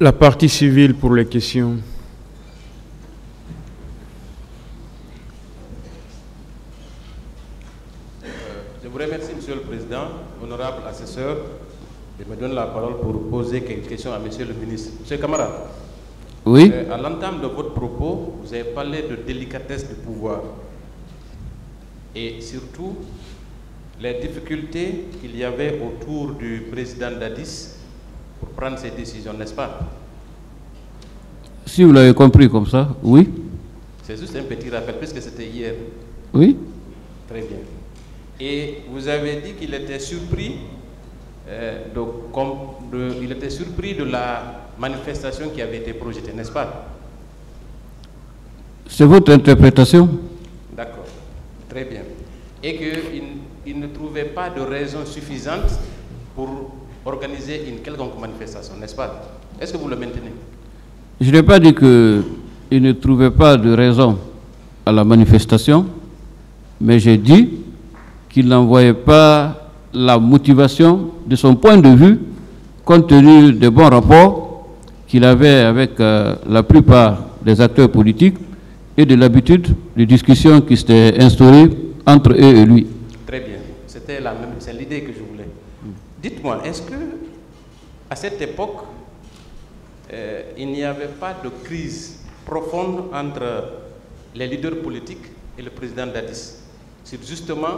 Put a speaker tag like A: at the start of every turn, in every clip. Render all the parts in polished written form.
A: La partie civile pour les questions.
B: Je vous remercie, Monsieur le Président, honorable assesseur. Je me donne la parole pour poser quelques questions à Monsieur le ministre. Monsieur Camara,
C: oui.
B: À l'entame de votre propos, vous avez parlé de délicatesse du pouvoir et surtout les difficultés qu'il y avait autour du président Dadis pour prendre ces décisions, n'est-ce pas?
C: Si vous l'avez compris comme ça, oui.
B: C'est juste un petit rappel, puisque c'était hier.
C: Oui.
B: Très bien. Et vous avez dit qu'il était surpris, il était surpris de la manifestation qui avait été projetée, n'est-ce pas?
C: C'est votre interprétation?
B: D'accord. Très bien. Et qu'il ne trouvait pas de raison suffisante pour organiser une quelconque manifestation, n'est-ce pas? Est-ce que vous le maintenez?
C: Je n'ai pas dit qu'il ne trouvait pas de raison à la manifestation, mais j'ai dit qu'il n'envoyait pas la motivation de son point de vue, compte tenu des bons rapports qu'il avait avec la plupart des acteurs politiques et de l'habitude de discussion qui s'était instaurée entre eux et lui.
B: Très bien. C'est l'idée que je voulais. Dites-moi, est-ce que à cette époque, il n'y avait pas de crise profonde entre les leaders politiques et le président Dadis sur justement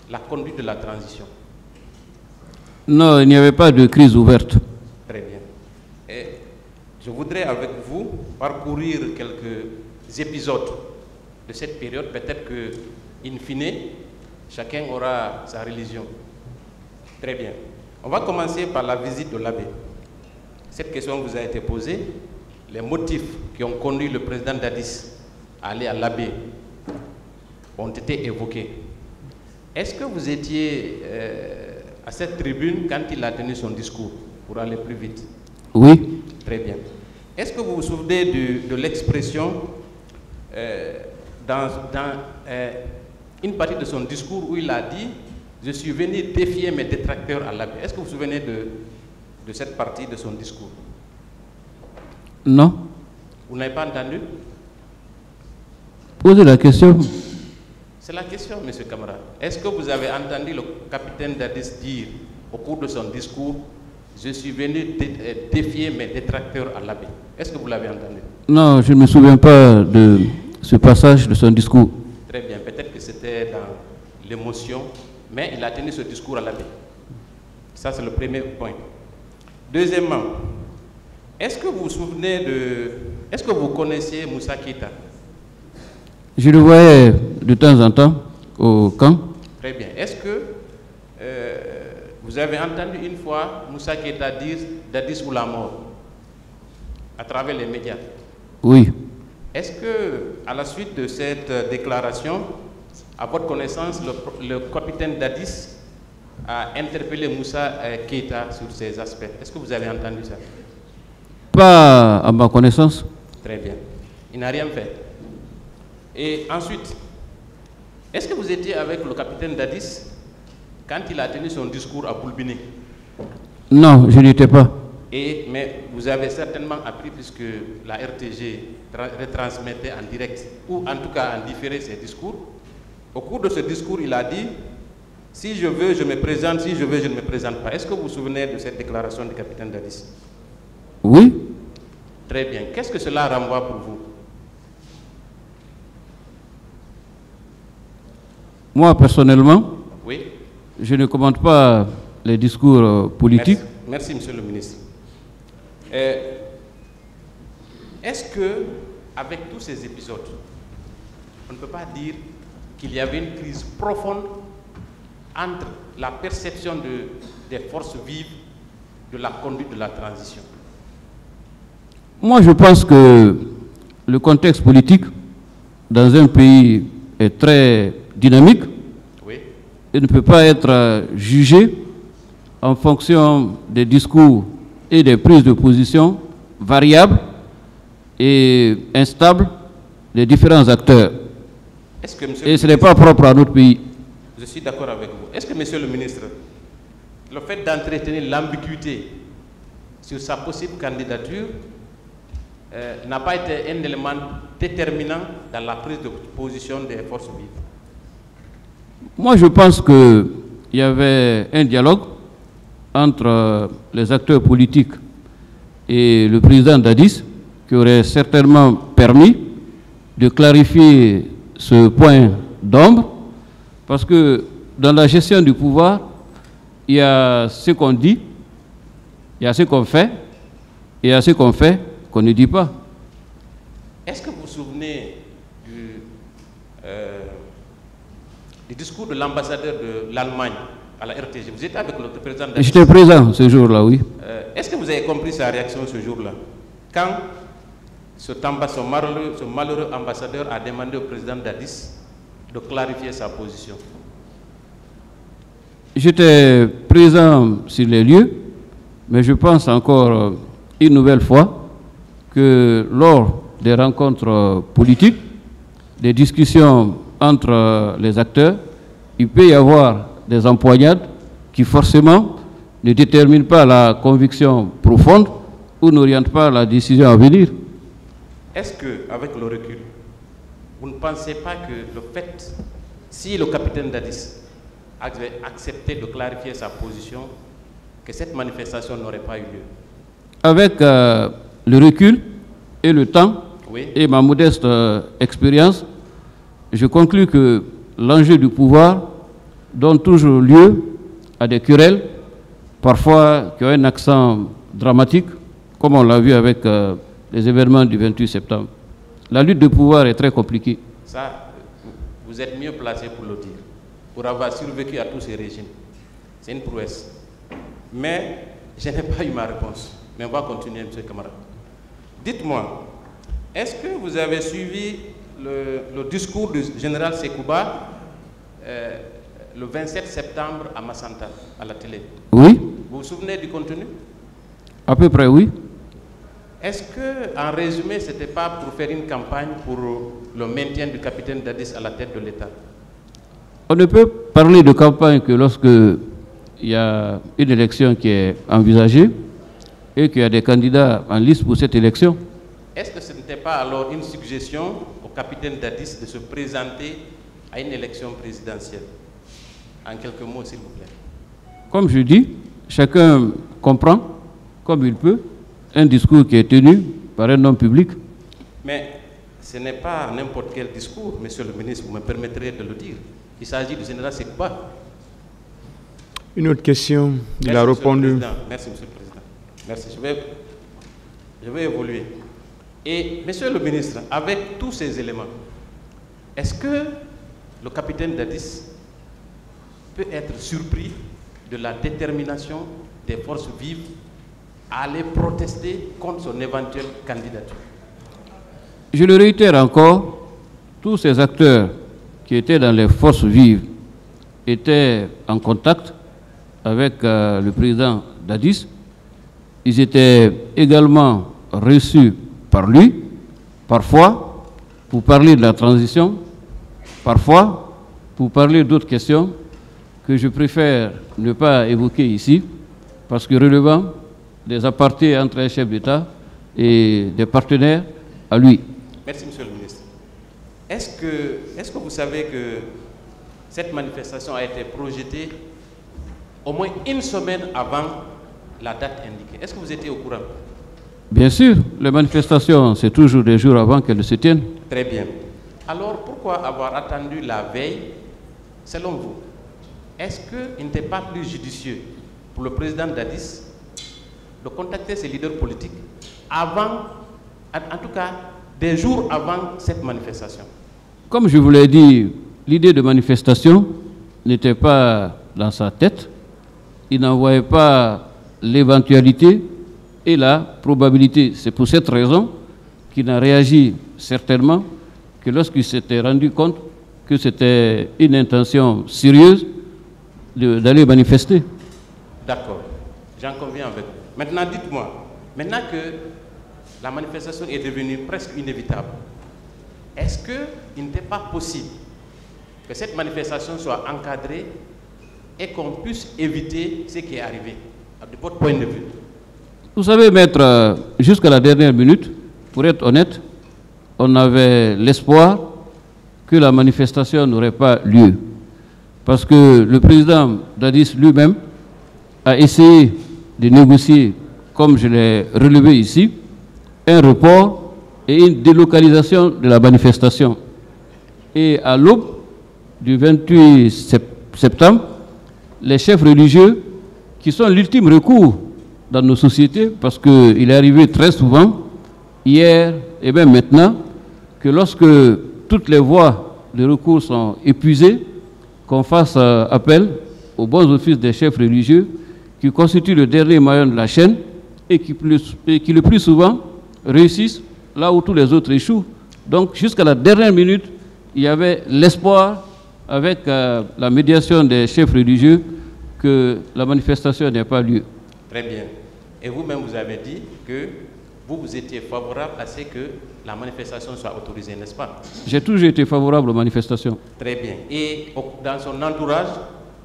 B: la conduite de la transition?
C: Non, il n'y avait pas de crise ouverte.
B: Très bien. Et je voudrais avec vous parcourir quelques épisodes de cette période. Peut-être que, in fine, chacun aura sa religion. Très bien. On va commencer par la visite de l'abbé. Cette question vous a été posée. Les motifs qui ont conduit le président Dadis à aller à l'abbé ont été évoqués. Est-ce que vous étiez à cette tribune quand il a tenu son discours, pour aller plus vite?
C: Oui.
B: Très bien. Est-ce que vous vous souvenez de l'expression dans une partie de son discours où il a dit « Je suis venu défier mes détracteurs à l'abbé ». Est-ce que vous vous souvenez de cette partie de son discours?
C: Non.
B: Vous n'avez pas entendu?
C: Posez la question.
B: C'est la question, M. Camara. Est-ce que vous avez entendu le capitaine Dadis dire au cours de son discours « Je suis venu défier mes détracteurs à l'abbé ». Est-ce que vous l'avez entendu? Non,
C: je ne me souviens pas de ce passage de son discours.
B: Très bien. Peut-être que c'était dans l'émotion, mais il a tenu ce discours à l'abbé. Ça, c'est le premier point. Deuxièmement, est-ce que vous vous souvenez est-ce que vous connaissiez Moussa Keïta?
C: Je le voyais de temps en temps au camp.
B: Très bien. Est-ce que vous avez entendu une fois Moussa Keïta dire Dadis ou la mort à travers les médias?
C: Oui.
B: Est-ce que, à la suite de cette déclaration, à votre connaissance, le capitaine Dadis a interpellé Moussa Keïta sur ces aspects? Est-ce que vous avez entendu ça?
C: Pas à ma connaissance.
B: Très bien. Il n'a rien fait. Et ensuite, est-ce que vous étiez avec le capitaine Dadis quand il a tenu son discours à Boulbini?
C: Non, je n'y étais pas.
B: Mais vous avez certainement appris, puisque la RTG retransmettait en direct, ou en tout cas en différé ses discours. Au cours de ce discours, il a dit « Si je veux, je me présente. Si je veux, je ne me présente pas ». Est-ce que vous vous souvenez de cette déclaration du capitaine Dadis?
C: Oui.
B: Très bien. Qu'est-ce que cela renvoie pour vous?
C: Moi, personnellement,
B: oui,
C: je ne commente pas les discours politiques.
B: Merci, Monsieur le ministre. Est-ce que, avec tous ces épisodes, on ne peut pas dire qu'il y avait une crise profonde entre la perception des forces vives de la conduite de la transition?
C: Moi, je pense que le contexte politique dans un pays est très dynamique.
B: Oui.
C: Et ne peut pas être jugé en fonction des discours et des prises de position variables et instables des différents acteurs. Et ce n'est pas propre à notre pays.
B: Je suis d'accord avec vous. Est-ce que, Monsieur le ministre, le fait d'entretenir l'ambiguïté sur sa possible candidature n'a pas été un élément déterminant dans la prise de position des forces vives?
C: Moi, je pense qu'il y avait un dialogue entre les acteurs politiques et le président Dadis qui aurait certainement permis de clarifier ce point d'ombre, parce que dans la gestion du pouvoir, il y a ce qu'on dit, il y a ce qu'on fait, et il y a ce qu'on fait qu'on ne dit pas.
B: Est-ce que vous vous souvenez du discours de l'ambassadeur de l'Allemagne à la RTG? Vous étiez avec le président Dadis.
C: J'étais présent ce jour-là, oui.
B: Est-ce que vous avez compris sa réaction ce jour-là? Quand ce malheureux ambassadeur a demandé au président Dadis de clarifier sa position.
C: J'étais présent sur les lieux, mais je pense encore une nouvelle fois que lors des rencontres politiques, des discussions entre les acteurs, il peut y avoir des empoignades qui forcément ne déterminent pas la conviction profonde ou n'orientent pas la décision à venir.
B: Est-ce que, avec le recul, vous ne pensez pas que le fait, si le capitaine Dadis avait accepté de clarifier sa position, que cette manifestation n'aurait pas eu lieu?
C: Avec le recul et le temps,
B: oui,
C: et ma modeste expérience, je conclus que l'enjeu du pouvoir donne toujours lieu à des querelles, parfois qui ont un accent dramatique, comme on l'a vu avec les événements du 28 septembre. La lutte de pouvoir est très compliquée.
B: Ça, vous êtes mieux placé pour le dire, pour avoir survécu à tous ces régimes. C'est une prouesse. Mais je n'ai pas eu ma réponse. Mais on va continuer, monsieur le camarade. Dites-moi, est-ce que vous avez suivi le discours du général Sekouba le 27 septembre à Massanta, à la télé?
C: Oui.
B: Vous vous souvenez du contenu?
C: À peu près, oui.
B: Est-ce que, en résumé, ce n'était pas pour faire une campagne pour le maintien du capitaine Dadis à la tête de l'État?
C: On ne peut parler de campagne que lorsque il y a une élection qui est envisagée et qu'il y a des candidats en liste pour cette élection.
B: Est-ce que ce n'était pas alors une suggestion au capitaine Dadis de se présenter à une élection présidentielle? En quelques mots, s'il vous plaît.
C: Comme je dis, chacun comprend, comme il peut, un discours qui est tenu par un homme public.
B: Mais ce n'est pas n'importe quel discours, monsieur le ministre, vous me permettrez de le dire. Il s'agit du général Sekouba.
A: Une autre question, il a répondu.
B: Merci, monsieur le président. Merci, je vais évoluer. Et, monsieur le ministre, avec tous ces éléments, est-ce que le capitaine Dadis peut être surpris de la détermination des forces vives à aller protester contre son éventuelle candidature?
C: Je le réitère encore, tous ces acteurs qui étaient dans les forces vives étaient en contact avec le président Dadis. Ils étaient également reçus par lui, parfois pour parler de la transition, parfois pour parler d'autres questions que je préfère ne pas évoquer ici, parce que relevant des apartés entre un chef d'État et des partenaires à lui.
B: Merci, monsieur le ministre. Est-ce que vous savez que cette manifestation a été projetée au moins une semaine avant la date indiquée? Est-ce que vous étiez au courant?
C: Bien sûr, les manifestations, c'est toujours des jours avant qu'elles se tiennent.
B: Très bien. Alors, pourquoi avoir attendu la veille, selon vous? Est-ce qu'il n'était pas plus judicieux pour le président Dadis de contacter ses leaders politiques avant, en tout cas, des jours avant cette manifestation?
C: Comme je vous l'ai dit, l'idée de manifestation n'était pas dans sa tête. Il n'en voyait pas l'éventualité et la probabilité. C'est pour cette raison qu'il n'a réagi certainement que lorsqu'il s'était rendu compte que c'était une intention sérieuse d'aller manifester.
B: D'accord, j'en conviens avec vous. Maintenant, dites-moi, maintenant que la manifestation est devenue presque inévitable, est-ce qu'il n'était pas possible que cette manifestation soit encadrée et qu'on puisse éviter ce qui est arrivé, de votre point de vue?
C: Vous savez, maître, jusqu'à la dernière minute, pour être honnête, on avait l'espoir que la manifestation n'aurait pas lieu. Parce que le président Dadis lui-même a essayé de négocier, comme je l'ai relevé ici, un report et une délocalisation de la manifestation. Et à l'aube du 28 septembre, les chefs religieux, qui sont l'ultime recours dans nos sociétés, parce qu'il est arrivé très souvent, hier et même maintenant, que lorsque toutes les voies de recours sont épuisées, qu'on fasse appel aux bons offices des chefs religieux qui constituent le dernier maillon de la chaîne et qui le plus souvent réussissent là où tous les autres échouent. Donc jusqu'à la dernière minute, il y avait l'espoir, avec la médiation des chefs religieux, que la manifestation n'ait pas lieu.
B: Très bien. Et vous-même, vous avez dit que vous étiez favorable à ce que la manifestation soit autorisée, n'est-ce pas?
C: J'ai toujours été favorable aux manifestations.
B: Très bien. Et dans son entourage,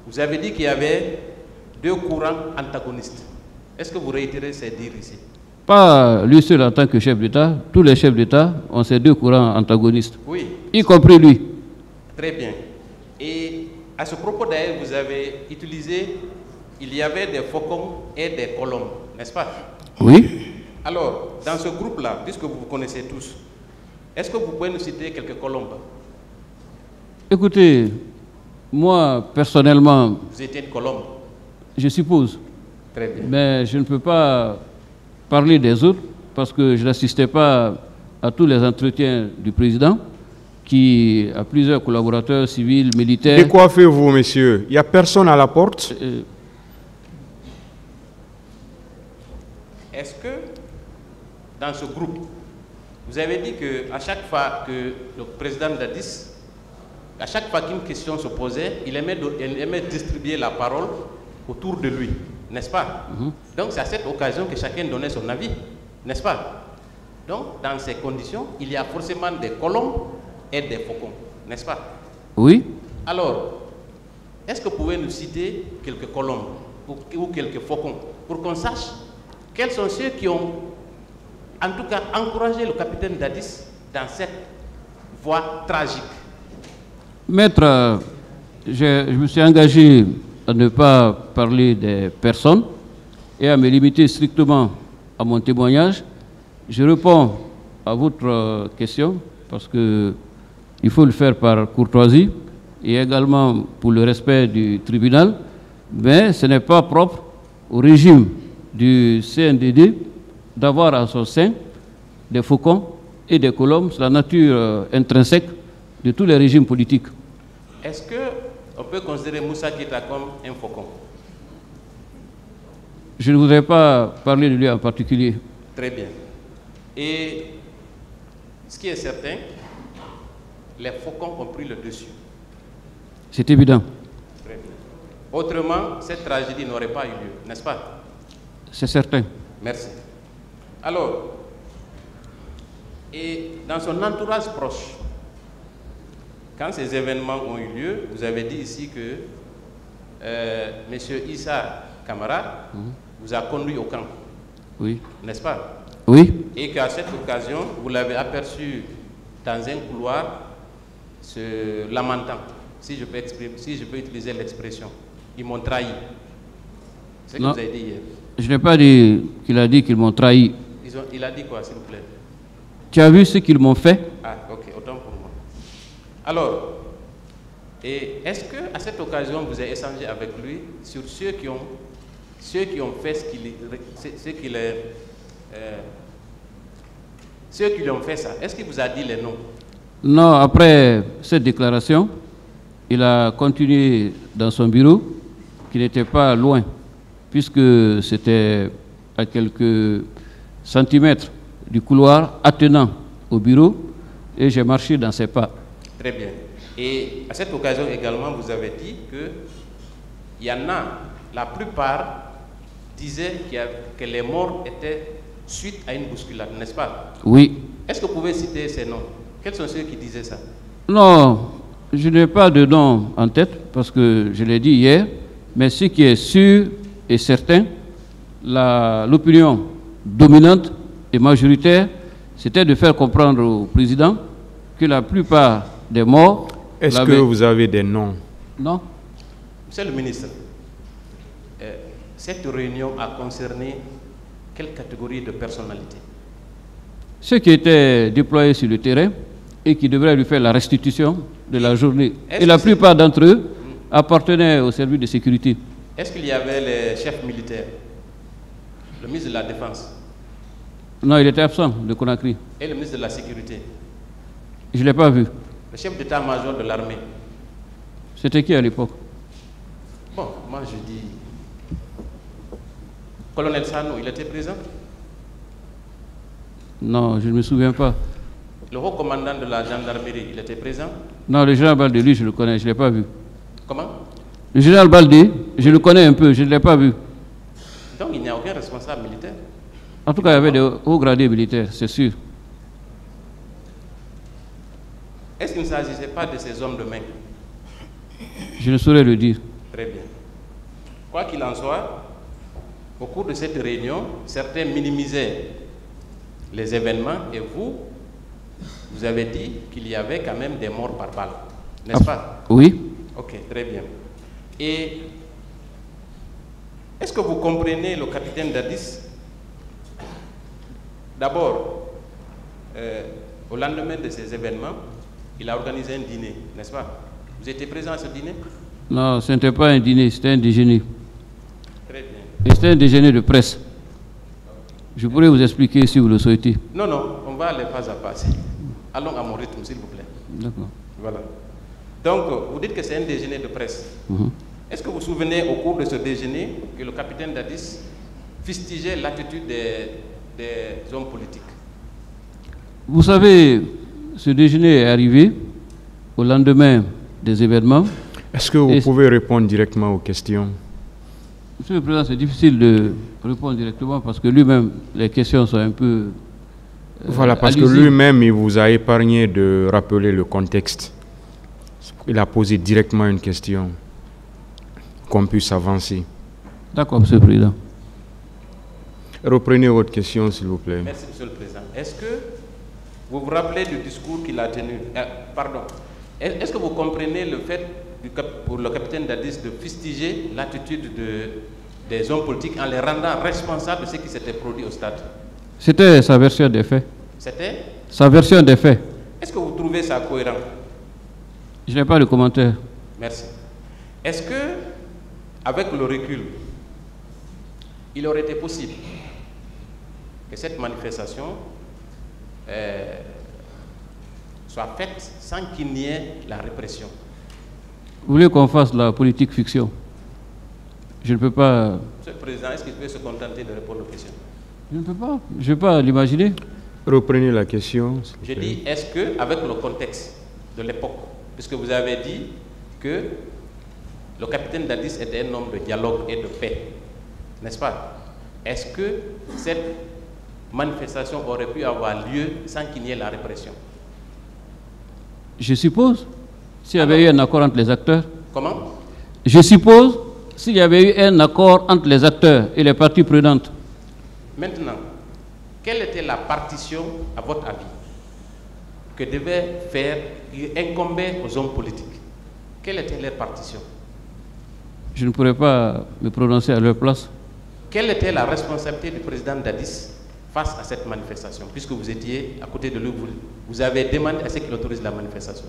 B: vous avez dit qu'il y avait deux courants antagonistes. Est-ce que vous réitérez ces dires ici?
C: Pas lui seul en tant que chef d'État. Tous les chefs d'État ont ces deux courants antagonistes.
B: Oui.
C: Y compris lui.
B: Très bien. Et à ce propos d'ailleurs, vous avez utilisé, il y avait des faucons et des colombes, n'est-ce pas?
C: Oui.
B: Alors, dans ce groupe-là, puisque vous vous connaissez tous, est-ce que vous pouvez nous citer quelques colombes?
C: Écoutez, moi, personnellement...
B: Vous étiez une colombe?
C: Je suppose.
B: Très bien.
C: Mais je ne peux pas parler des autres parce que je n'assistais pas à tous les entretiens du président qui a plusieurs collaborateurs civils, militaires.
A: Et quoi faites-vous, monsieur? Il n'y a personne à la porte?
B: Est-ce que dans ce groupe, vous avez dit qu'à chaque fois que le président Dadis, à chaque fois qu'une question se posait, il aimait distribuer la parole autour de lui, n'est-ce pas? Donc c'est à cette occasion que chacun donnait son avis, n'est-ce pas? Donc dans ces conditions, il y a forcément des colombes et des faucons, n'est-ce pas?
C: Oui.
B: Alors, est-ce que vous pouvez nous citer quelques colombes ou quelques faucons pour qu'on sache quels sont ceux qui ont en tout cas encouragé le capitaine Dadis dans cette voie tragique?
C: Maître, je me suis engagé à ne pas parler des personnes et à me limiter strictement à mon témoignage. Je réponds à votre question parce qu'il faut le faire par courtoisie et également pour le respect du tribunal, mais ce n'est pas propre au régime du CNDD d'avoir à son sein des faucons et des colombes. C'est la nature intrinsèque de tous les régimes politiques.
B: Est-ce qu'on peut considérer Moussa Keïta comme un faucon?
C: Je ne voudrais pas parler de lui en particulier.
B: Très bien. Et ce qui est certain, les faucons ont pris le dessus.
C: C'est évident.
B: Très bien. Autrement, cette tragédie n'aurait pas eu lieu, n'est-ce pas?
C: C'est certain.
B: Merci. Alors, et dans son entourage proche, quand ces événements ont eu lieu, vous avez dit ici que M. Issa Camara vous a conduit au camp.
C: Oui.
B: N'est-ce pas?
C: Oui.
B: Et qu'à cette occasion, vous l'avez aperçu dans un couloir se lamentant, si je peux utiliser l'expression. Ils m'ont trahi. C'est ce que vous avez dit hier.
C: Je n'ai pas dit qu'il a dit qu'ils m'ont trahi.
B: Il a dit quoi, s'il vous plaît?
C: Tu as vu ce qu'ils m'ont fait?
B: Ah, ok, autant pour moi. Alors, est-ce qu'à cette occasion, vous avez échangé avec lui sur ceux qui ont fait ceux qui lui ont fait ça? Est-ce qu'il vous a dit les noms?
C: Non, après cette déclaration, il a continué dans son bureau, qui n'était pas loin, puisque c'était à quelques centimètres du couloir attenant au bureau, et j'ai marché dans ses pas.
B: Très bien. Et à cette occasion également, vous avez dit qu'il y en a, la plupart disaient que les morts étaient suite à une bousculade, n'est-ce pas?
C: Oui.
B: Est-ce que vous pouvez citer ces noms? Quels sont ceux qui disaient ça?
C: Non, je n'ai pas de nom en tête, parce que je l'ai dit hier, mais ce qui est sûr et certain, l'opinion dominante et majoritaire, c'était de faire comprendre au président que la plupart des morts...
A: Est-ce que vous avez des noms?
C: Non.
B: Monsieur le ministre, cette réunion a concerné quelle catégorie de personnalités?
C: Ceux qui étaient déployés sur le terrain et qui devraient lui faire la restitution de la journée. Et la plupart d'entre eux appartenaient au service de sécurité.
B: Est-ce qu'il y avait les chefs militaires, le ministre de la Défense?
C: Non, il était absent de Conakry.
B: Et le ministre de la Sécurité?
C: Je ne l'ai pas vu.
B: Le chef d'état-major de l'armée?
C: C'était qui à l'époque?
B: Bon, moi je dis... Colonel Sano, il était présent?
C: Non, je ne me souviens pas.
B: Le haut commandant de la gendarmerie, il était présent?
C: Non, le général Baldé, lui, je le connais, je ne l'ai pas vu.
B: Comment?
C: Le général Baldé, je le connais un peu, je ne l'ai pas vu.
B: Donc il n'y a aucun responsable militaire?
C: En tout cas, il y avait des hauts gradés militaires, c'est sûr.
B: Est-ce qu'il ne s'agissait pas de ces hommes de main?
C: Je ne saurais le dire.
B: Très bien. Quoi qu'il en soit, au cours de cette réunion, certains minimisaient les événements et vous avez dit qu'il y avait quand même des morts par balle, n'est-ce pas?
C: Oui.
B: Ok, très bien. Et est-ce que vous comprenez le capitaine Dadis? D'abord, au lendemain de ces événements, il a organisé un dîner, n'est-ce pas? Vous étiez présent à ce dîner?
C: Non, ce n'était pas un dîner, c'était un déjeuner.
B: Très bien.
C: Et c'était un déjeuner de presse. Je pourrais vous expliquer si vous le souhaitez.
B: Non, non, on va aller pas à pas. Allons à mon rythme, s'il vous plaît.
C: D'accord.
B: Voilà. Donc, vous dites que c'est un déjeuner de presse. Est-ce que vous vous souvenez, au cours de ce déjeuner, que le capitaine Dadis fustigeait l'attitude des hommes politiques? Vous
C: savez, ce déjeuner est arrivé au lendemain des événements.
A: Est-ce que vous pouvez répondre directement aux questions?
C: Monsieur le Président, c'est difficile de répondre directement parce que lui-même, les questions sont un peu...
A: voilà, parce que lui-même, il vous a épargné de rappeler le contexte. Il a posé directement une question, qu'on puisse avancer.
B: D'accord, Monsieur le Président.
A: Reprenez votre question, s'il vous plaît.
B: Merci, Monsieur le Président. Est-ce que vous vous rappelez du discours qu'il a tenu? Pardon. Est-ce que vous comprenez le fait pour le capitaine Dadis de fustiger l'attitude des hommes politiques en les rendant responsables de ce qui s'était produit au stade?
C: C'était sa version des faits.
B: C'était
C: sa version des faits.
B: Est-ce que vous trouvez ça cohérent?
C: Je n'ai pas de commentaire.
B: Merci. Est-ce que, avec le recul, il aurait été possible que cette manifestation soit faite sans qu'il n'y ait la répression?
C: Vous voulez qu'on fasse la politique fiction? Je ne peux pas...
B: Monsieur le Président, est-ce qu'il peut se contenter de répondre aux questions?
C: Je ne peux pas. Je ne vais pas l'imaginer.
A: Reprenez la question.
B: Je dis, est-ce que, avec le contexte de l'époque, puisque vous avez dit que le capitaine Dadis était un homme de dialogue et de paix, n'est-ce pas? Est-ce que cette manifestation aurait pu avoir lieu sans qu'il n'y ait la répression?
C: Je suppose, s'il y avait eu un accord entre les acteurs.
B: Comment?
C: Je suppose, s'il y avait eu un accord entre les acteurs et les parties prenantes.
B: Maintenant, quelle était la partition, à votre avis, que devait faire, qui incombait aux hommes politiques? Quelle était leur partition?
C: Je ne pourrais pas me prononcer à leur place.
B: Quelle était la responsabilité du président Dadis face à cette manifestation, puisque vous étiez à côté de lui, vous avez demandé à ce qu'il autorise la manifestation?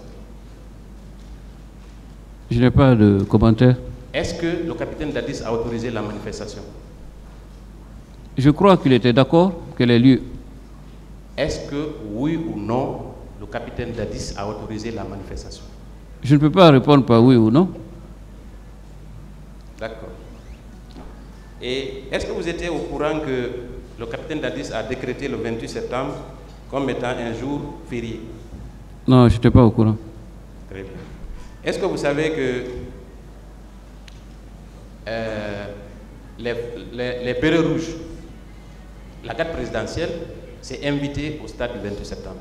C: Je n'ai pas de commentaire.
B: Est-ce que le capitaine Dadis a autorisé la manifestation?
C: Je crois qu'il était d'accord qu'elle ait lieu.
B: Est-ce que, oui ou non, le capitaine Dadis a autorisé la manifestation?
C: Je ne peux pas répondre par oui ou non.
B: D'accord. Et est-ce que vous étiez au courant que le capitaine Dadis a décrété le 28 septembre comme étant un jour férié?
C: Non, je n'étais pas au courant.
B: Très bien. Est-ce que vous savez que les bérets rouges, la garde présidentielle, s'est invitée au stade du 28 septembre?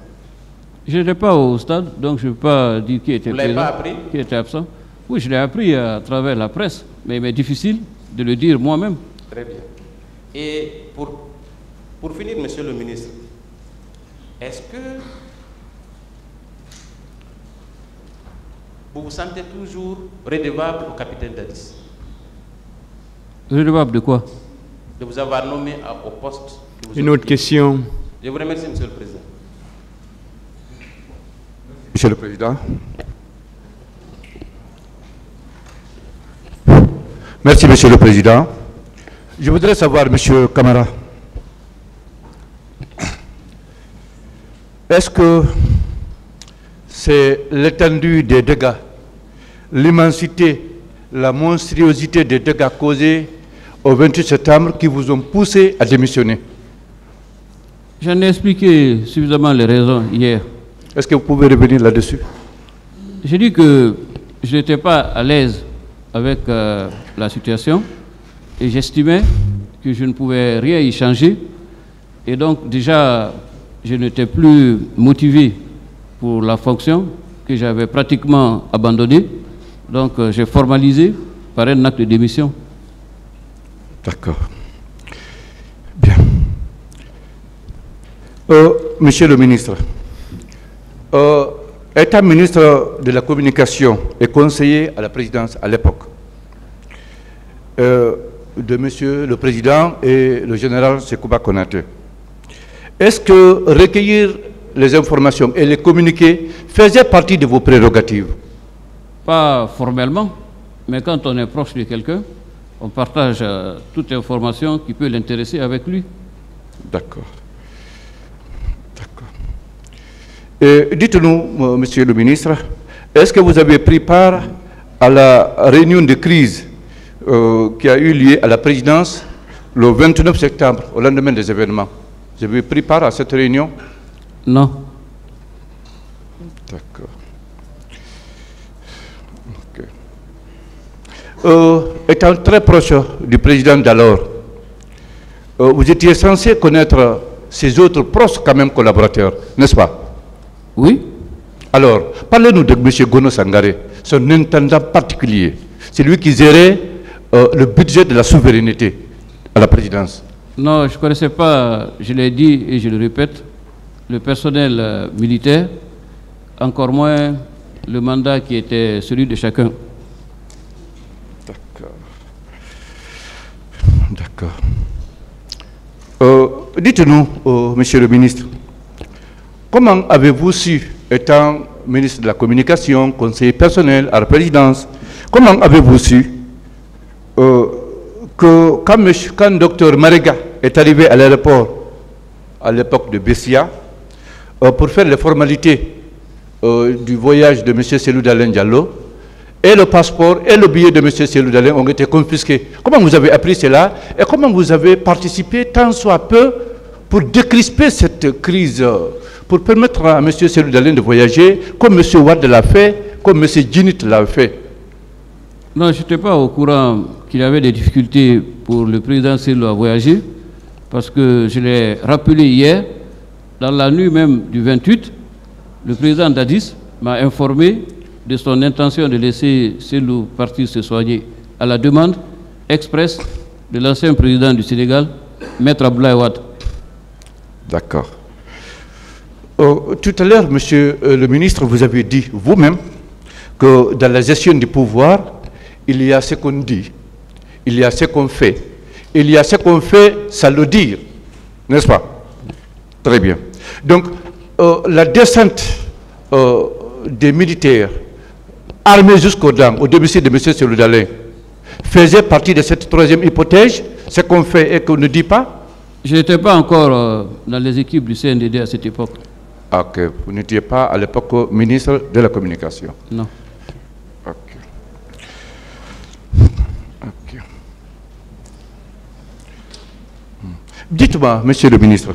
C: Je n'étais pas au stade, donc je ne peux pas dire qui était présent,
B: pas appris?
C: Qui était absent. Oui, je l'ai appris à travers la presse, mais il m'est difficile de le dire moi-même.
B: Très bien. Et pour Pour finir, monsieur le ministre, est-ce que vous vous sentez toujours redevable au capitaine Dadis?
C: Redevable de quoi?
B: De vous avoir nommé au poste.
A: Une autre question.
B: Je vous remercie, monsieur le président.
D: Monsieur le Président. Merci, Monsieur le Président. Je voudrais savoir, Monsieur Camara, est-ce que c'est l'étendue des dégâts, l'immensité, la monstruosité des dégâts causés au 28 septembre qui vous ont poussé à démissionner?
C: J'en ai expliqué suffisamment les raisons hier.
D: Est-ce que vous pouvez revenir là-dessus?
C: J'ai dit que je n'étais pas à l'aise avec la situation et j'estimais que je ne pouvais rien y changer. Et donc déjà, je n'étais plus motivé pour la fonction que j'avais pratiquement abandonnée. Donc j'ai formalisé par un acte de démission.
D: D'accord. Bien. Monsieur le ministre, étant ministre de la Communication et conseiller à la présidence à l'époque de Monsieur le Président et le général Sekouba Konaté, est-ce que recueillir les informations et les communiquer faisait partie de vos prérogatives?
C: Pas formellement, mais quand on est proche de quelqu'un, on partage toute information qui peut l'intéresser avec lui.
D: D'accord. D'accord. Dites-nous, Monsieur le ministre, est-ce que vous avez pris part à la réunion de crise qui a eu lieu à la présidence le 29 septembre, au lendemain des événements? Vous avez pris part à cette réunion?
C: Non.
D: D'accord. Étant très proche du président d'alors, vous étiez censé connaître ses autres proches quand même collaborateurs, n'est-ce pas?
C: Oui.
D: Alors, parlez-nous de M. Gono Sangaré, son intendant particulier. C'est lui qui gérait le budget de la souveraineté à la présidence.
C: Non, je ne connaissais pas, je l'ai dit et je le répète, le personnel militaire, encore moins le mandat qui était celui de chacun.
D: D'accord. Dites-nous, Monsieur le ministre, comment avez-vous su, étant ministre de la Communication, conseiller personnel à la présidence, comment avez-vous su que quand Dr Marega est arrivé à l'aéroport à l'époque de Bessia pour faire les formalités du voyage de M. Cellou Dalein Diallo, et le passeport et le billet de M. Cellou Dalein ont été confisqués? Comment vous avez appris cela et comment vous avez participé tant soit peu pour décrisper cette crise, pour permettre à M. Cellou Dalein de voyager comme M. Wade l'a fait, comme M. Djinit l'a fait?
C: Non, je n'étais pas au courant qu'il y avait des difficultés pour le président Cellou à voyager, parce que je l'ai rappelé hier, dans la nuit même du 28, le président Dadis m'a informé de son intention de laisser Cellou partir se soigner à la demande expresse de l'ancien président du Sénégal, Maître Abdoulaye Wade.
D: D'accord. Tout à l'heure, Monsieur le ministre, vous avez dit vous-même que dans la gestion du pouvoir, il y a ce qu'on dit, il y a ce qu'on fait, il y a ce qu'on fait sans le dire, n'est-ce pas? Très bien. Donc, la descente des militaires armés jusqu'aux dents au domicile de M. Cellou Dalein faisait partie de cette troisième hypothèse, ce qu'on fait et qu'on ne dit pas?
C: Je n'étais pas encore dans les équipes du CNDD à cette époque.
D: Ah, ok, vous n'étiez pas à l'époque ministre de la Communication?
C: Non.
D: Ok. Ok. Dites-moi, Monsieur le ministre,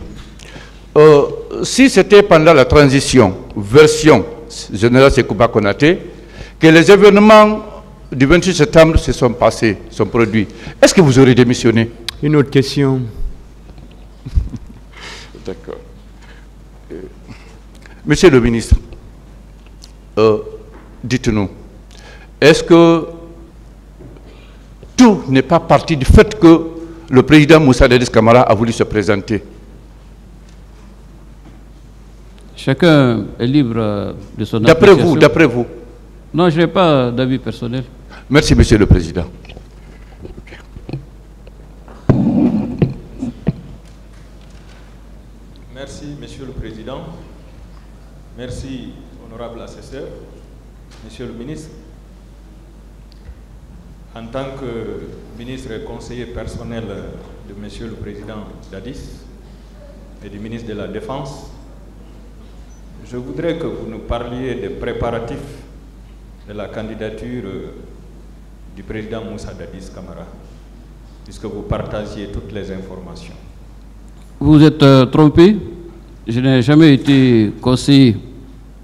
D: si c'était pendant la transition, version général Sekouba Konaté, que les événements du 28 septembre se sont passés, sont produits, est-ce que vous aurez démissionné?
A: Une autre question.
D: D'accord. Monsieur le ministre, dites-nous, est-ce que tout n'est pas parti du fait que le président Moussa Dadis Camara a voulu se présenter
C: Chacun est libre de son
D: D'après
C: appréciation.
D: vous, d'après vous.
C: Non, je n'ai pas d'avis personnel.
D: Merci, Monsieur le Président.
E: Merci, Monsieur le Président. Merci, honorable assesseur. Monsieur le ministre, en tant que ministre et conseiller personnel de Monsieur le Président Dadis et du ministre de la Défense, je voudrais que vous nous parliez des préparatifs de la candidature du président Moussa Dadis Camara, puisque vous partagiez toutes les informations.
C: Vous êtes trompé. Je n'ai jamais été conseiller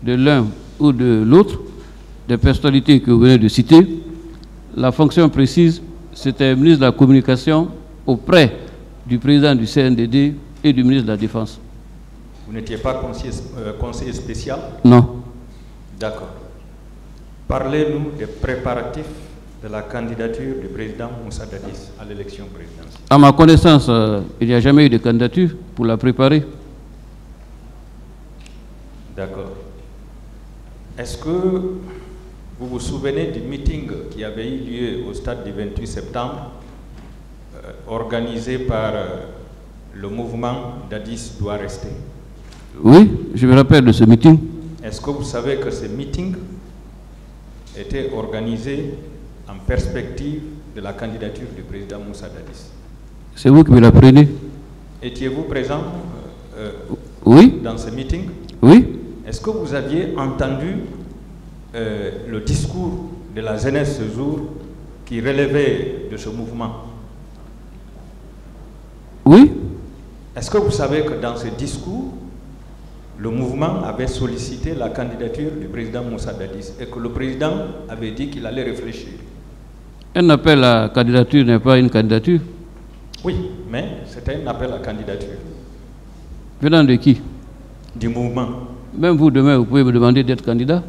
C: de l'un ou de l'autre des personnalités que vous venez de citer. La fonction précise, c'était ministre de la Communication auprès du président du CNDD et du ministre de la Défense.
E: Vous n'étiez pas conseiller spécial?
C: Non.
E: D'accord. Parlez-nous des préparatifs de la candidature du président Moussa Dadis à l'élection présidentielle.
C: À ma connaissance, il n'y a jamais eu de candidature pour la préparer.
E: D'accord. Est-ce que vous vous souvenez du meeting qui avait eu lieu au stade du 28 septembre, organisé par le mouvement Dadis doit rester?
C: Oui, je me rappelle de ce meeting.
E: Est-ce que vous savez que ce meeting était organisé en perspective de la candidature du président Moussa Dadis?
C: C'est vous qui me l'apprenez.
E: Étiez-vous présent
C: Oui.
E: dans ce meeting?
C: Oui.
E: Est-ce que vous aviez entendu le discours de la jeunesse ce jour qui relevait de ce mouvement?
C: Oui.
E: Est-ce que vous savez que dans ce discours, le mouvement avait sollicité la candidature du président Moussa Dadis et que le président avait dit qu'il allait réfléchir?
C: Un appel à candidature n'est pas une candidature.
E: Oui, mais c'était un appel à candidature.
C: Venant de qui?
E: Du mouvement.
C: Même vous, demain, vous pouvez me demander d'être candidat.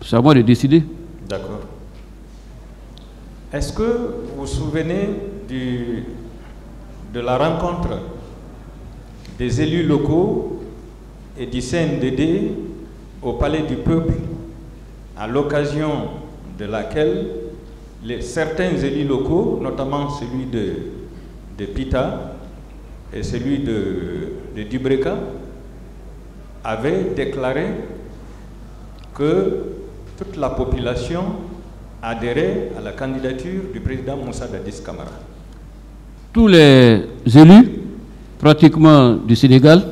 C: C'est à moi de décider.
E: D'accord. Est-ce que vous vous souvenez de la rencontre des élus locaux et du CNDD au Palais du Peuple, à l'occasion de laquelle certains élus locaux, notamment celui de Pita et celui de Dubreka, avaient déclaré que toute la population adhérait à la candidature du président Moussa Dadis Camara?
C: Tous les élus, pratiquement du Sénégal,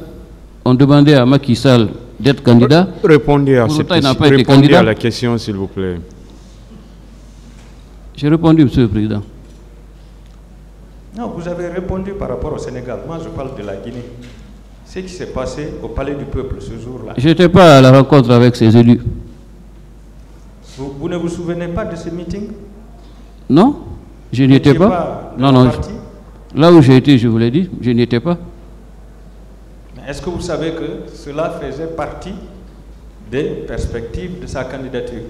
C: ont demandé à Macky Sall d'être candidat.
A: Répondez à,
C: Répondez
A: à la question, s'il vous plaît.
C: J'ai répondu, Monsieur le Président.
E: Non, vous avez répondu par rapport au Sénégal. Moi, je parle de la Guinée. Ce qui s'est passé au Palais du Peuple ce jour-là.
C: Je n'étais pas à la rencontre avec ces élus.
E: Vous ne vous souvenez pas de ce meeting?
C: Non, je n'y étais pas. Non, non. Là où j'ai été, je vous l'ai dit, je n'y étais pas.
E: Est-ce que vous savez que cela faisait partie des perspectives de sa candidature?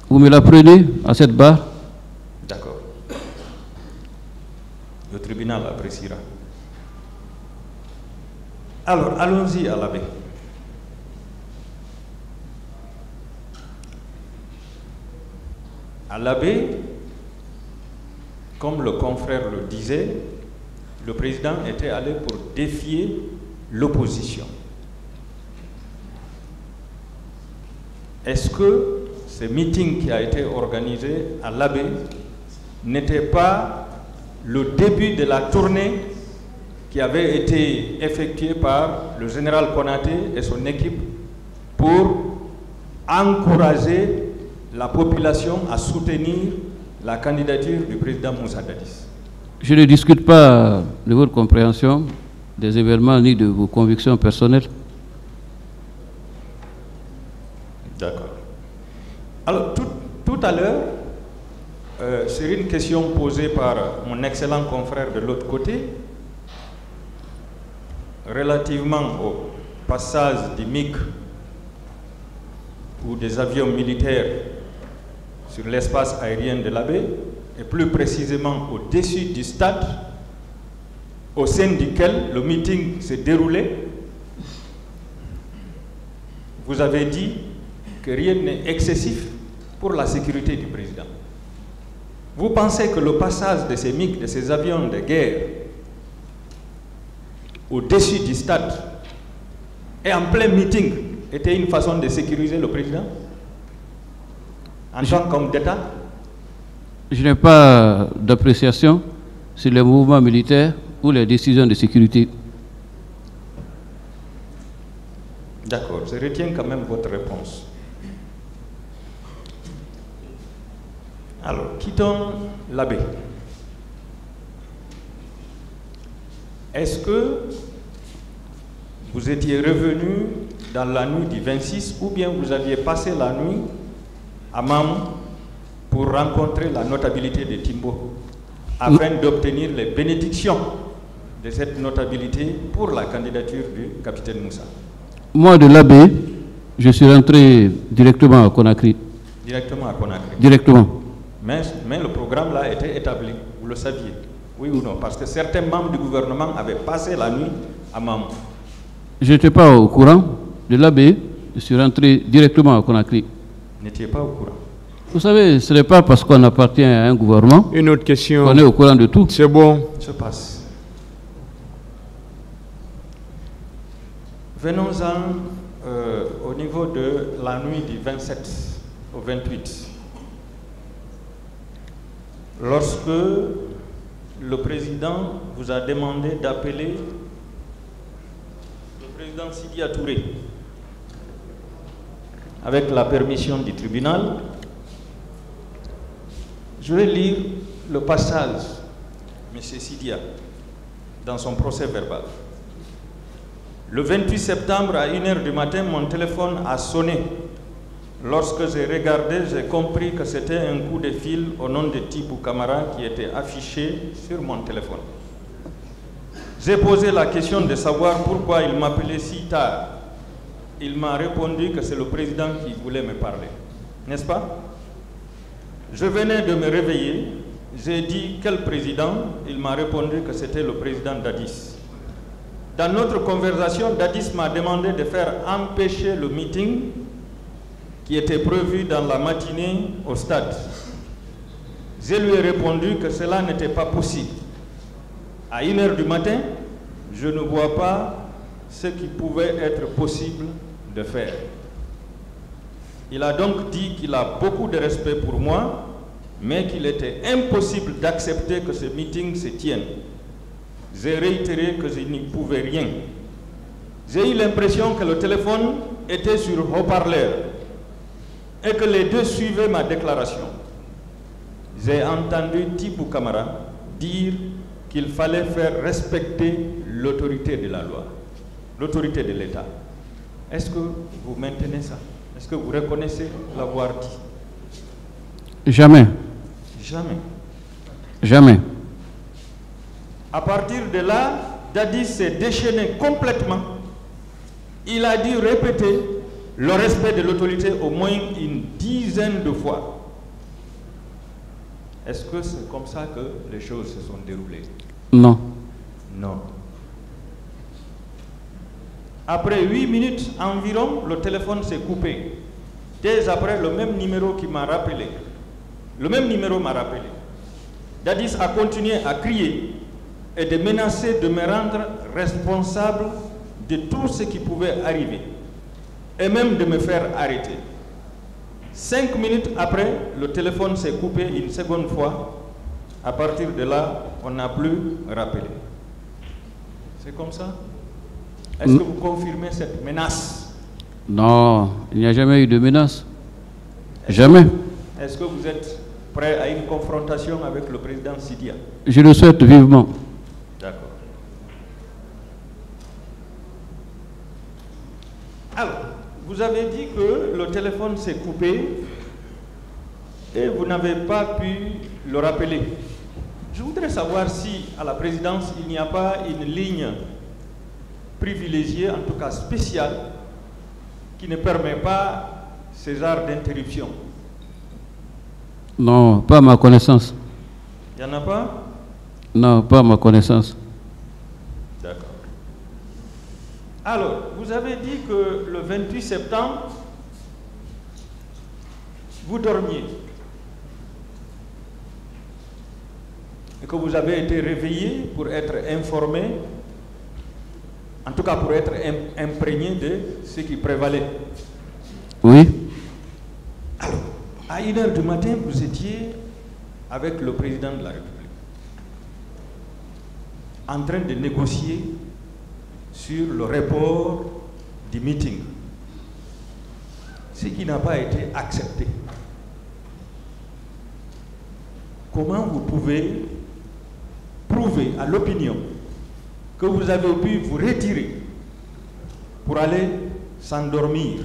C: Vous me l'apprenez à cette barre?
E: D'accord. Le tribunal appréciera. Alors, allons-y à l'abbé. À l'abbé, comme le confrère le disait, le président était allé pour défier l'opposition. Est-ce que ce meeting qui a été organisé à l'abbé n'était pas le début de la tournée qui avait été effectuée par le général Konaté et son équipe pour encourager la population à soutenir la candidature du président Moussa Dadis?
C: Je ne discute pas de votre compréhension des événements ni de vos convictions personnelles.
E: D'accord. Alors, tout à l'heure, c'est une question posée par mon excellent confrère de l'autre côté, relativement au passage des MiG ou des avions militaires sur l'espace aérien de l'abbé, et plus précisément au-dessus du stade au sein duquel le meeting s'est déroulé. vous avez dit que rien n'est excessif pour la sécurité du président. Vous pensez que le passage de ces MiG, de ces avions de guerre, au-dessus du stade et en plein meeting était une façon de sécuriser le président en tant qu'homme d'État?
C: Je n'ai pas d'appréciation sur les mouvements militaires ou les décisions de sécurité.
E: D'accord, je retiens quand même votre réponse. Alors, quittons l'abbé. Est-ce que vous étiez revenu dans la nuit du 26 ou bien vous aviez passé la nuit à Mam pour rencontrer la notabilité de Timbo afin d'obtenir les bénédictions de cette notabilité pour la candidature du capitaine Moussa?
C: Moi, de l'abbé, je suis rentré directement à Conakry.
E: Directement à Conakry?
C: Directement.
E: Mais le programme là était établi, vous le saviez, oui ou non? Parce que certains membres du gouvernement avaient passé la nuit à Mam.
C: Je n'étais pas au courant de l'abbé, je suis rentré directement à Conakry.
E: Vous n'étiez pas au courant?
C: Vous savez, ce n'est pas parce qu'on appartient à un gouvernement
A: Une autre question.
C: qu'on est au courant de tout.
A: C'est bon.
E: Se passe. Venons-en au niveau de la nuit du 27 au 28. Lorsque le président vous a demandé d'appeler le président Sidi Touré avec la permission du tribunal, je vais lire le passage, M. Sidia, dans son procès verbal. Le 28 septembre à 1h du matin, mon téléphone a sonné. Lorsque j'ai regardé, j'ai compris que c'était un coup de fil au nom de Tibou Camara qui était affiché sur mon téléphone. J'ai posé la question de savoir pourquoi il m'appelait si tard. Il m'a répondu que c'est le président qui voulait me parler. N'est-ce pas? Je venais de me réveiller. J'ai dit quel président? Il m'a répondu que c'était le président Dadis. Dans notre conversation, Dadis m'a demandé de faire empêcher le meeting qui était prévu dans la matinée au stade. Je lui ai répondu que cela n'était pas possible. À 1h du matin, je ne vois pas ce qui pouvait être possible de faire. Il a donc dit qu'il a beaucoup de respect pour moi, mais qu'il était impossible d'accepter que ce meeting se tienne. J'ai réitéré que je n'y pouvais rien. J'ai eu l'impression que le téléphone était sur haut-parleur et que les deux suivaient ma déclaration. J'ai entendu Tibou Camara dire qu'il fallait faire respecter l'autorité de la loi, l'autorité de l'État. Est-ce que vous maintenez ça? Est-ce que vous reconnaissez l'avoir dit?
C: Jamais.
E: Jamais.
C: Jamais.
E: À partir de là, Dadis s'est déchaîné complètement. Il a dû répéter le respect de l'autorité au moins une dizaine de fois. Est-ce que c'est comme ça que les choses se sont déroulées?
C: Non.
E: Non. Après 8 minutes environ, le téléphone s'est coupé. Dès après, le même numéro qui m'a rappelé. Le même numéro m'a rappelé. Dadis a continué à crier et de menacer de me rendre responsable de tout ce qui pouvait arriver et même de me faire arrêter. 5 minutes après, le téléphone s'est coupé une seconde fois. À partir de là, on n'a plus rappelé. C'est comme ça? Est-ce que vous confirmez cette menace?
C: Non, il n'y a jamais eu de menace. Jamais.
E: Est-ce que vous êtes prêt à une confrontation avec le président Sidia?
C: Je le souhaite vivement.
E: D'accord. Alors, vous avez dit que le téléphone s'est coupé et vous n'avez pas pu le rappeler. Je voudrais savoir si à la présidence il n'y a pas une ligne privilégiée, en tout cas spéciale, qui ne permet pas ce genre d'interruption.
C: Non, pas à ma connaissance.
E: Il n'y en a pas?
C: Non, pas à ma connaissance.
E: D'accord. Alors, vous avez dit que le 28 septembre, vous dormiez et que vous avez été réveillé pour être informé, en tout cas pour être imprégné de ce qui prévalait.
C: Oui.
E: Alors, à 1h du matin, vous étiez avec le président de la République en train de négocier sur le report du meeting, ce qui n'a pas été accepté. Comment vous pouvez prouver à l'opinion que vous avez pu vous retirer pour aller s'endormir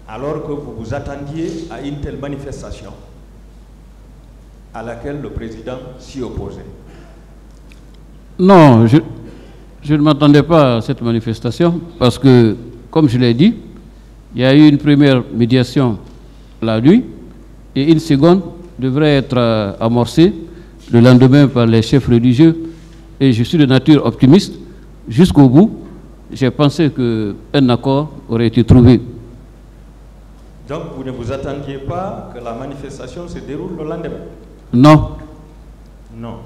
E: alors que vous vous attendiez à une telle manifestation à laquelle le président s'y opposait?
C: Non, je ne m'attendais pas à cette manifestation parce que, comme je l'ai dit, il y a eu une première médiation la nuit et une seconde devrait être amorcée le lendemain par les chefs religieux. Et je suis de nature optimiste. Jusqu'au bout, j'ai pensé qu'un accord aurait été trouvé.
E: Donc, vous ne vous attendiez pas que la manifestation se déroule le lendemain?
C: Non.
E: Non.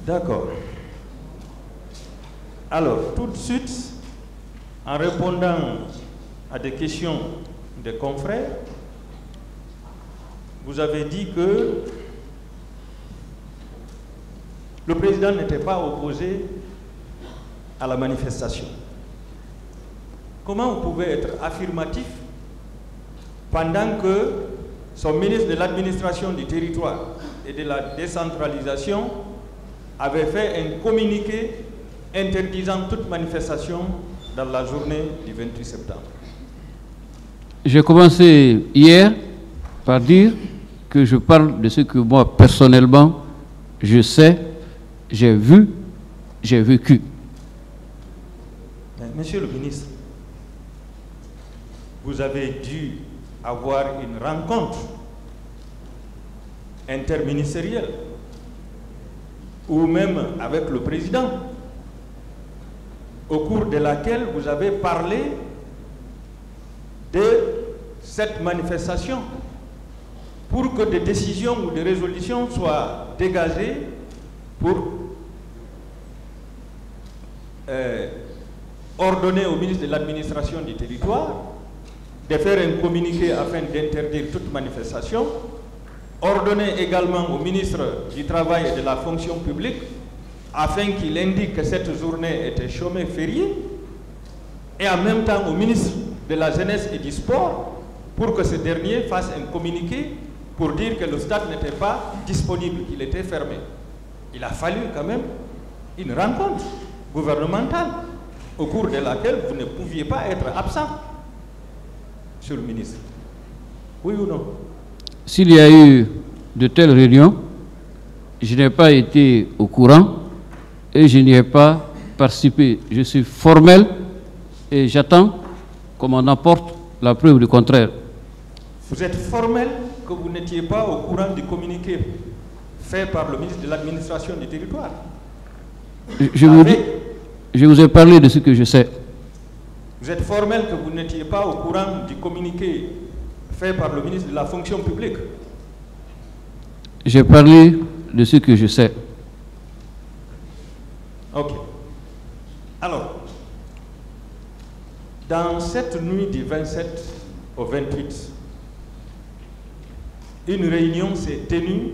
E: D'accord. Alors, tout de suite, en répondant à des questions des confrères, vous avez dit que le président n'était pas opposé à la manifestation. Comment vous pouvez être affirmatif pendant que son ministre de l'administration du territoire et de la décentralisation avait fait un communiqué interdisant toute manifestation dans la journée du 28 septembre?
C: J'ai commencé hier par dire que je parle de ce que moi, personnellement, je sais, j'ai vu, j'ai vécu.
E: Monsieur le ministre, vous avez dû avoir une rencontre interministérielle ou même avec le président, au cours de laquelle vous avez parlé de cette manifestation pour que des décisions ou des résolutions soient dégagées pour ordonner au ministre de l'administration du territoire de faire un communiqué afin d'interdire toute manifestation, ordonner également au ministre du Travail et de la fonction publique afin qu'il indique que cette journée était chômée fériée, et en même temps au ministre de la Jeunesse et du Sport pour que ce dernier fasse un communiqué pour dire que le stade n'était pas disponible, qu'il était fermé. Il a fallu quand même une rencontre gouvernementale au cours de laquelle vous ne pouviez pas être absent, monsieur le ministre. Oui ou non?
C: S'il y a eu de telles réunions, je n'ai pas été au courant et je n'y ai pas participé. Je suis formel et j'attends qu'on m'en apporte la preuve du contraire.
E: Vous êtes formel que vous n'étiez pas au courant du communiqué fait par le ministre de l'administration du territoire?
C: Je vous ai parlé de ce que je sais.
E: Vous êtes formel que vous n'étiez pas au courant du communiqué fait par le ministre de la fonction publique?
C: J'ai parlé de ce que je sais.
E: Ok. Alors, dans cette nuit du 27 au 28, une réunion s'est tenue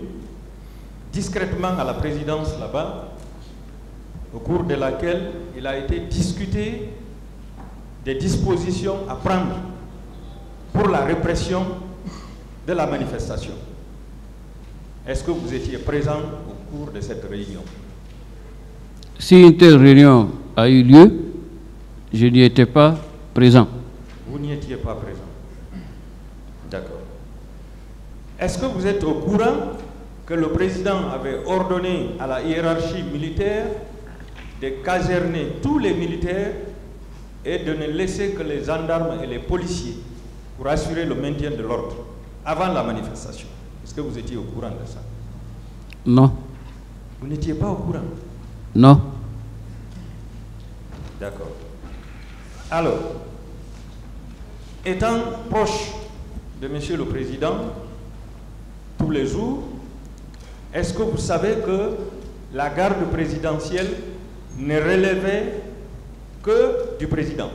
E: discrètement à la présidence là-bas, au cours de laquelle il a été discuté des dispositions à prendre pour la répression de la manifestation. Est-ce que vous étiez présent au cours de cette réunion?
C: Si une telle réunion a eu lieu, je n'y étais pas présent.
E: Vous n'y étiez pas présent. D'accord. Est-ce que vous êtes au courant que le président avait ordonné à la hiérarchie militaire de caserner tous les militaires et de ne laisser que les gendarmes et les policiers pour assurer le maintien de l'ordre avant la manifestation? Est-ce que vous étiez au courant de ça?
C: Non.
E: Vous n'étiez pas au courant?
C: Non.
E: D'accord. Alors, étant proche de Monsieur le Président tous les jours, est-ce que vous savez que la garde présidentielle ne relevait que du président?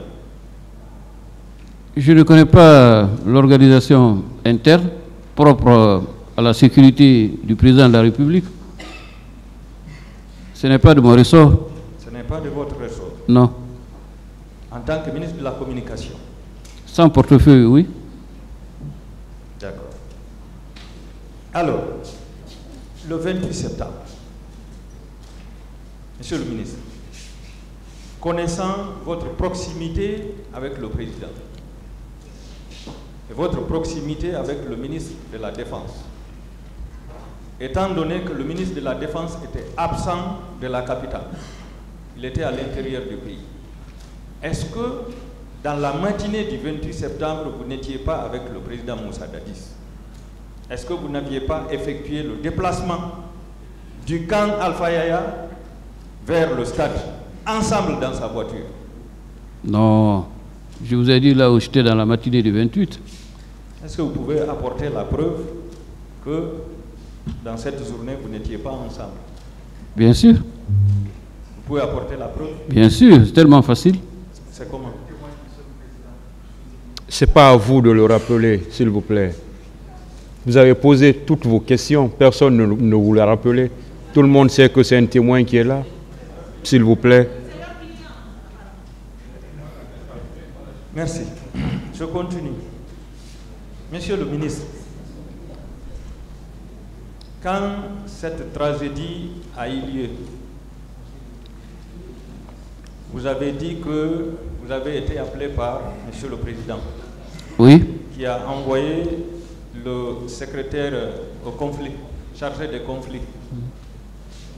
C: Je ne connais pas l'organisation interne propre à la sécurité du président de la République. Ce n'est pas de mon ressort.
E: Ce n'est pas de votre ressort.
C: Non.
E: En tant que ministre de la Communication.
C: Sans portefeuille, oui.
E: D'accord. Alors, le 28 septembre, Monsieur le ministre, connaissant votre proximité avec le président et votre proximité avec le ministre de la Défense, étant donné que le ministre de la Défense était absent de la capitale, il était à l'intérieur du pays, est-ce que dans la matinée du 28 septembre, vous n'étiez pas avec le président Moussa Dadis? Est-ce que vous n'aviez pas effectué le déplacement du camp Alpha Yaya vers le stade, ensemble dans sa voiture?
C: Non, je vous ai dit là où j'étais dans la matinée du 28.
E: Est-ce que vous pouvez apporter la preuve que dans cette journée, vous n'étiez pas ensemble?
C: Bien sûr.
E: Vous pouvez apporter la preuve?
C: Bien sûr, c'est tellement facile.
E: C'est comment?
A: Ce n'est pas à vous de le rappeler, s'il vous plaît. Vous avez posé toutes vos questions, personne ne vous l'a rappelé. Tout le monde sait que c'est un témoin qui est là. S'il vous plaît.
E: Merci. Je continue. Monsieur le ministre, quand cette tragédie a eu lieu, vous avez dit que vous avez été appelé par Monsieur le Président.
C: Oui.
E: Qui a envoyé le secrétaire au conflit, chargé des conflits.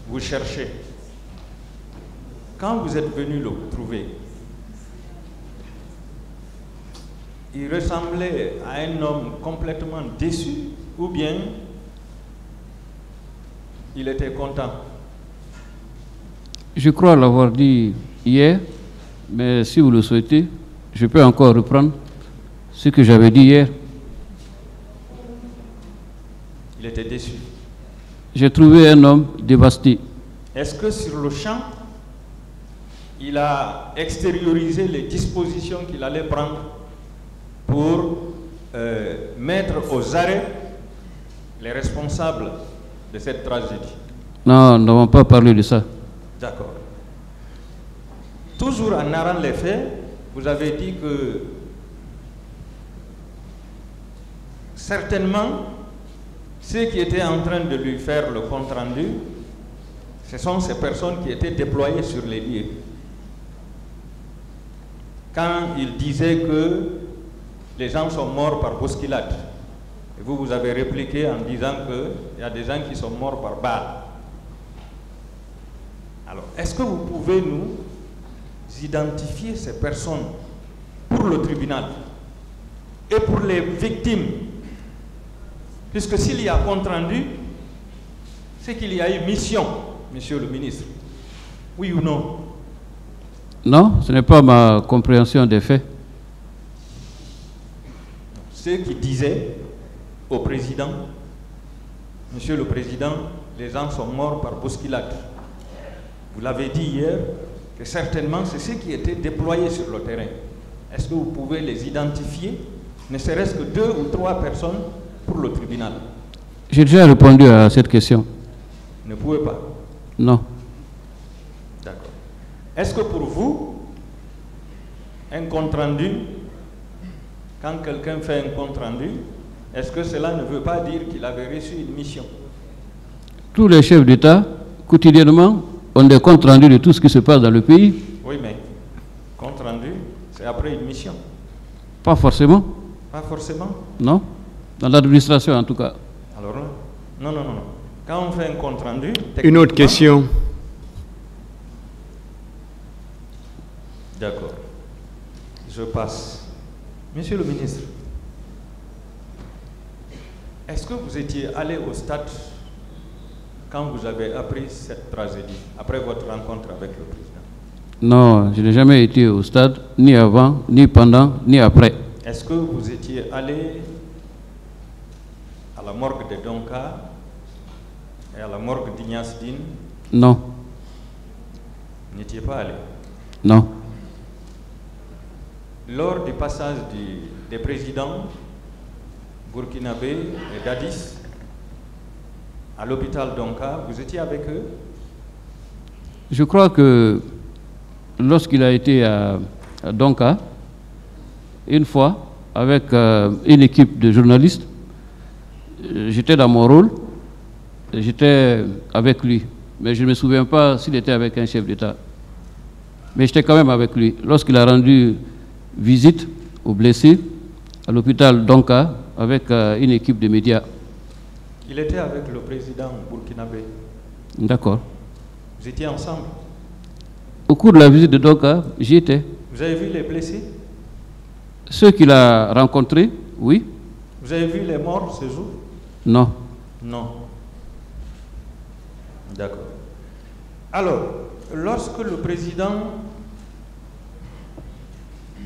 E: Vous cherchez. Quand vous êtes venu le trouver, il ressemblait à un homme complètement déçu ou bien il était content?
C: Je crois l'avoir dit hier, mais si vous le souhaitez, je peux encore reprendre ce que j'avais dit hier.
E: Il était déçu.
C: J'ai trouvé un homme dévasté.
E: Est-ce que sur le champ, il a extériorisé les dispositions qu'il allait prendre pour mettre aux arrêts les responsables de cette tragédie?
C: Non, nous n'avons pas parlé de ça.
E: D'accord. Toujours en narrant les faits, vous avez dit que certainement, ceux qui étaient en train de lui faire le compte-rendu, ce sont ces personnes qui étaient déployées sur les lieux. Quand il disait que les gens sont morts par bousculade, et vous avez répliqué en disant qu'il y a des gens qui sont morts par balle. Alors, est-ce que vous pouvez nous identifier ces personnes pour le tribunal et pour les victimes? Puisque s'il y a compte rendu, c'est qu'il y a eu mission, Monsieur le ministre. Oui ou non?
C: Non, ce n'est pas ma compréhension des faits.
E: Ceux qui disaient au président, Monsieur le Président, les gens sont morts par bousculade. Vous l'avez dit hier, que certainement c'est ceux qui étaient déployés sur le terrain. Est-ce que vous pouvez les identifier, ne serait-ce que 2 ou 3 personnes pour le tribunal?
C: J'ai déjà répondu à cette question.
E: Vous ne pouvez pas?
C: Non.
E: D'accord. Est-ce que pour vous, un compte-rendu, quand quelqu'un fait un compte-rendu, est-ce que cela ne veut pas dire qu'il avait reçu une mission?
C: Tous les chefs d'État, quotidiennement, ont des comptes rendus de tout ce qui se passe dans le pays.
E: Oui, mais compte-rendu, c'est après une mission?
C: Pas forcément.
E: Pas forcément?
C: Non. Dans l'administration, en tout cas.
E: Alors là, non. Quand on fait un compte-rendu...
A: Une autre question.
E: D'accord. Je passe. Monsieur le ministre, est-ce que vous étiez allé au stade quand vous avez appris cette tragédie, après votre rencontre avec le président?
C: Non, je n'ai jamais été au stade, ni avant, ni pendant, ni après.
E: Est-ce que vous étiez allé à la morgue de Donka et à la morgue d'Ignace Dine?
C: Non.
E: Vous n'étiez pas allé?
C: Non.
E: Lors du passage des présidents burkinabé et Dadis à l'hôpital Donka, vous étiez avec eux?
C: Je crois que lorsqu'il a été à Donka, une fois, avec une équipe de journalistes, j'étais dans mon rôle, j'étais avec lui. Mais je ne me souviens pas s'il était avec un chef d'État. Mais j'étais quand même avec lui. Lorsqu'il a rendu visite aux blessés à l'hôpital Donka avec une équipe de médias.
E: Il était avec le président burkinabé.
C: D'accord.
E: Vous étiez ensemble?
C: Au cours de la visite de Donka, j'y étais.
E: Vous avez vu les blessés?
C: Ceux qu'il a rencontrés, oui.
E: Vous avez vu les morts ce jour?
C: Non.
E: Non. D'accord. Alors, lorsque le président,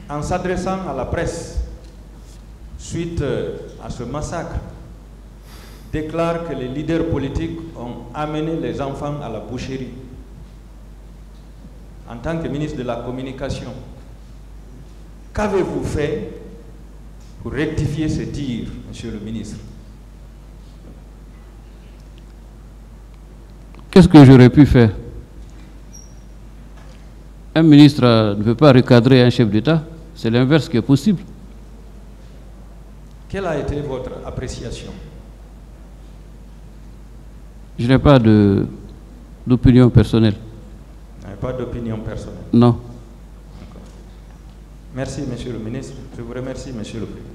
E: en s'adressant à la presse, suite à ce massacre, déclare que les leaders politiques ont amené les enfants à la boucherie, en tant que ministre de la Communication, qu'avez-vous fait pour rectifier ce tir, monsieur le ministre?
C: Qu'est-ce que j'aurais pu faire? Un ministre ne peut pas recadrer un chef d'État. C'est l'inverse qui est possible.
E: Quelle a été votre appréciation?
C: Je n'ai pas d'opinion personnelle.
E: Vous n'avez pas d'opinion personnelle?
C: Non.
E: Merci, monsieur le ministre. Je vous remercie, monsieur le président.